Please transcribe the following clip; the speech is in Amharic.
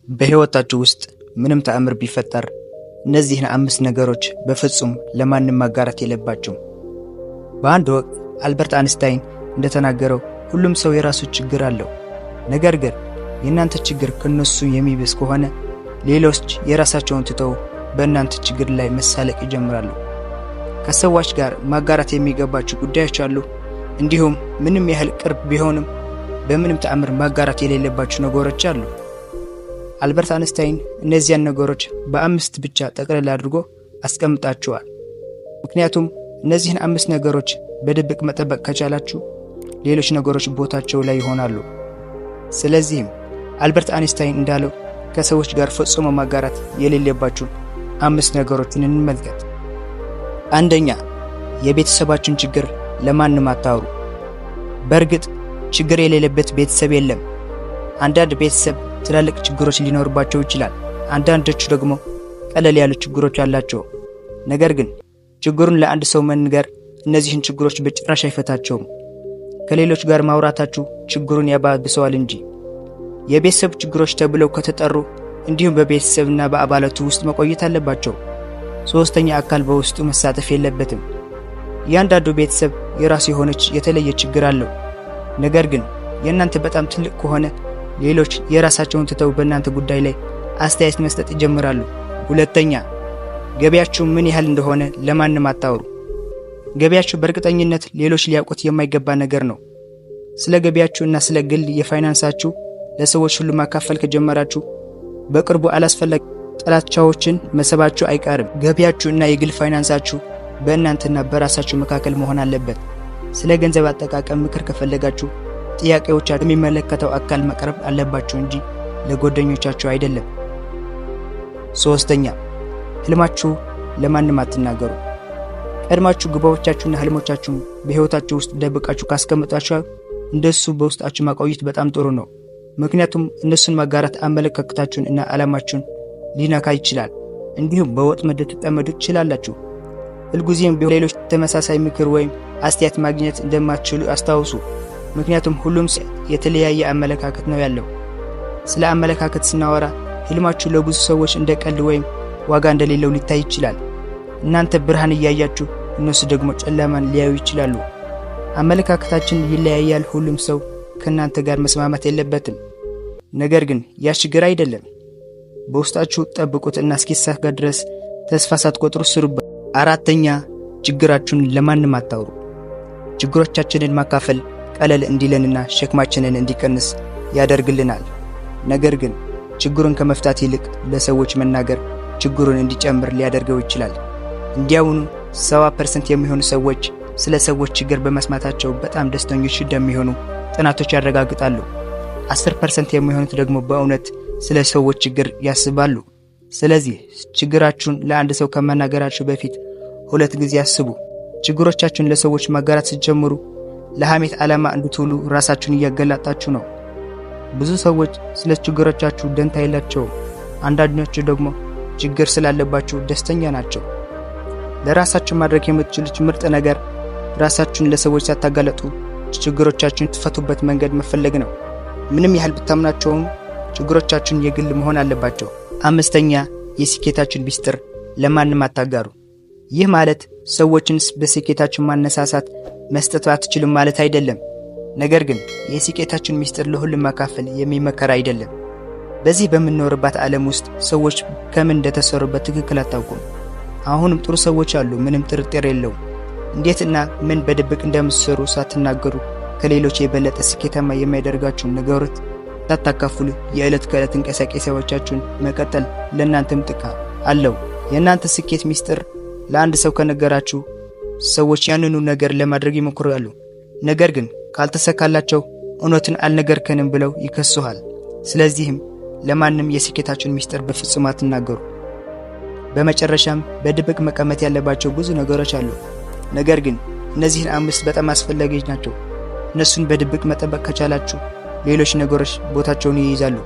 በህይወታችሁ ውስጥ ምንም ተአምር ቢፈጠር እነዚህን 5 ነገሮች በፍጹም ለማንም ማጋራት የለባችሁም። በአንድ ወቅት አልበርት አንስታይን እንደተናገረው ሁሉም ሰው የራሱ ችግር አለው። ነገር ግን የእናንተ ችግር ከነሱ የሚብስ ከሆነ ሌሎች የራሳቸውን ትተው በእናንተ ችግር ላይ መሳለቅ ይጀምራሉ። ከሰዎች ጋር ማጋራት የሚገባችሁ ጉዳዮች አሉ። እንዲሁም ምንም ያህል ቅርብ ቢሆንም በምንም ተአምር ማጋራት የሌለባችሁ ነገሮች አሉ። አልበርት አንስታይን እነዚያን ነገሮች በ5 ብቻ ጠቅለል አድርጎ አስቀምጣቸዋል። ምክንያቱም እነዚህን 5 ነገሮች በድብቅ መጠበቅ ከቻላችሁ ሌሎች ነገሮች ቦታቸው ላይ ይሆናሉ። ስለዚህም አልበርት አንስታይን እንዳለው ከሰዎች ጋር ፈጽሞ ማጋራት የሌለባችሁ 5 ነገሮችን እንመልከት። አንደኛ፣ የቤተሰባችሁን ችግር ለማንም አታውሩ። በእርግጥ ችግር የሌለበት ቤተሰብ የለም። አንዳንድ ቤተሰብ ትላልቅ ችግሮች ሊኖርባቸው ይችላል። አንዳንዶቹ ደግሞ ቀለል ያሉ ችግሮች አላቸው። ነገር ግን ችግሩን ለአንድ ሰው መንገር እነዚህን ችግሮች በጭራሽ አይፈታቸውም። ከሌሎች ጋር ማውራታችሁ ችግሩን ያባብሰዋል እንጂ። የቤተሰብ ችግሮች ተብለው ከተጠሩ እንዲሁም በቤተሰብና በአባላቱ ውስጥ መቆየት አለባቸው። ሶስተኛ አካል በውስጡ መሳተፍ የለበትም። እያንዳንዱ ቤተሰብ የራሱ የሆነች የተለየ ችግር አለው። ነገር ግን የእናንተ በጣም ትልቅ ከሆነ ሌሎች የራሳቸውን ትተው በእናንተ ጉዳይ ላይ አስተያየት መስጠት ይጀምራሉ። ሁለተኛ፣ ገቢያችሁ ምን ያህል እንደሆነ ለማንም አታውሩ። ገቢያችሁ በእርግጠኝነት ሌሎች ሊያውቁት የማይገባ ነገር ነው። ስለ ገቢያችሁና ስለ ግል የፋይናንሳችሁ ለሰዎች ሁሉ ማካፈል ከጀመራችሁ በቅርቡ አላስፈላጊ ጥላቻዎችን መሰባችሁ አይቀርም። ገቢያችሁና የግል ፋይናንሳችሁ በእናንተና በራሳችሁ መካከል መሆን አለበት። ስለ ገንዘብ አጠቃቀም ምክር ከፈለጋችሁ ጥያቄዎቻችሁ የሚመለከተው አካል መቅረብ አለባችሁ እንጂ ለጓደኞቻችሁ አይደለም። ሶስተኛ፣ ህልማችሁ ለማንም አትናገሩ። ቀድማችሁ ግቦቻችሁና ህልሞቻችሁን በህይወታችሁ ውስጥ ደብቃችሁ ካስቀመጣችሁ እንደሱ በውስጣችሁ ማቆየት በጣም ጥሩ ነው። ምክንያቱም እነሱን ማጋራት አመለካከታችሁን እና ዓላማችሁን ሊነካ ይችላል። እንዲሁም በወጥመድ ልትጠመዱ ትችላላችሁ። ሁልጊዜም ሌሎች ተመሳሳይ ምክር ወይም አስተያየት ማግኘት እንደማትችሉ አስታውሱ። ምክንያቱም ሁሉም የተለያየ አመለካከት ነው ያለው። ስለ አመለካከት ስናወራ ህልማችሁ ለብዙ ሰዎች እንደ ቀልድ ወይም ዋጋ እንደሌለው ሊታይ ይችላል። እናንተ ብርሃን እያያችሁ እነሱ ደግሞ ጨለማን ሊያዩ ይችላሉ። አመለካከታችን ይለያያል። ሁሉም ሰው ከእናንተ ጋር መስማማት የለበትም። ነገር ግን ያ ችግር አይደለም። በውስጣችሁ ጠብቁት እና እስኪሳካ ድረስ ተስፋ ሳትቆጥሩ ስሩበት። አራተኛ፣ ችግራችሁን ለማንም አታውሩ። ችግሮቻችንን ማካፈል ቀለል እንዲለንና ሸክማችንን እንዲቀንስ ያደርግልናል። ነገር ግን ችግሩን ከመፍታት ይልቅ ለሰዎች መናገር ችግሩን እንዲጨምር ሊያደርገው ይችላል። እንዲያውኑ 70% የሚሆኑ ሰዎች ስለ ሰዎች ችግር በመስማታቸው በጣም ደስተኞች እንደሚሆኑ ጥናቶች ያረጋግጣሉ። 10% የሚሆኑት ደግሞ በእውነት ስለ ሰዎች ችግር ያስባሉ። ስለዚህ ችግራችሁን ለአንድ ሰው ከመናገራችሁ በፊት 2 ጊዜ አስቡ። ችግሮቻችሁን ለሰዎች ማጋራት ስትጀምሩ ለሐሜት ዓላማ እንድትውሉ ራሳችሁን እያገላጣችሁ ነው። ብዙ ሰዎች ስለ ችግሮቻችሁ ደንታ የላቸውም። አንዳንዶቹ ደግሞ ችግር ስላለባችሁ ደስተኛ ናቸው። ለራሳችሁ ማድረግ የምትችሉት ምርጥ ነገር ራሳችሁን ለሰዎች ሳታጋለጡ ችግሮቻችሁን ትፈቱበት መንገድ መፈለግ ነው። ምንም ያህል ብታምናቸውም ችግሮቻችሁን የግል መሆን አለባቸው። አምስተኛ፣ የስኬታችሁን ሚስጥር ለማንም አታጋሩ። ይህ ማለት ሰዎችን በስኬታችሁ ማነሳሳት መስጠት አትችሉም ማለት አይደለም። ነገር ግን የስኬታችሁን ሚስጥር ለሁሉም ማካፈል የሚመከር አይደለም። በዚህ በምንኖርባት ዓለም ውስጥ ሰዎች ከምን እንደተሰሩ በትክክል አታውቁም። አሁንም ጥሩ ሰዎች አሉ፣ ምንም ጥርጥር የለውም። እንዴትና ምን በድብቅ እንደምትሰሩ ሳትናገሩ ከሌሎች የበለጠ ስኬታማ የሚያደርጋችሁን ነገሮች ሳታካፍሉ የዕለት ከዕለት እንቅስቃሴዎቻችሁን መቀጠል ለእናንተም ጥቅም አለው። የእናንተ ስኬት ሚስጥር ለአንድ ሰው ከነገራችሁ ሰዎች ያንኑ ነገር ለማድረግ ይሞክራሉ። ነገር ግን ካልተሳካላቸው እውነትን አልነገርከንም ብለው ይከሱሃል። ስለዚህም ለማንም የስኬታችሁን ሚስጥር በፍጹም አትናገሩ። በመጨረሻም በድብቅ መቀመጥ ያለባቸው ብዙ ነገሮች አሉ። ነገር ግን እነዚህን 5 በጣም አስፈላጊ ናቸው። እነሱን በድብቅ መጠበቅ ከቻላችሁ ሌሎች ነገሮች ቦታቸውን ይይዛሉ።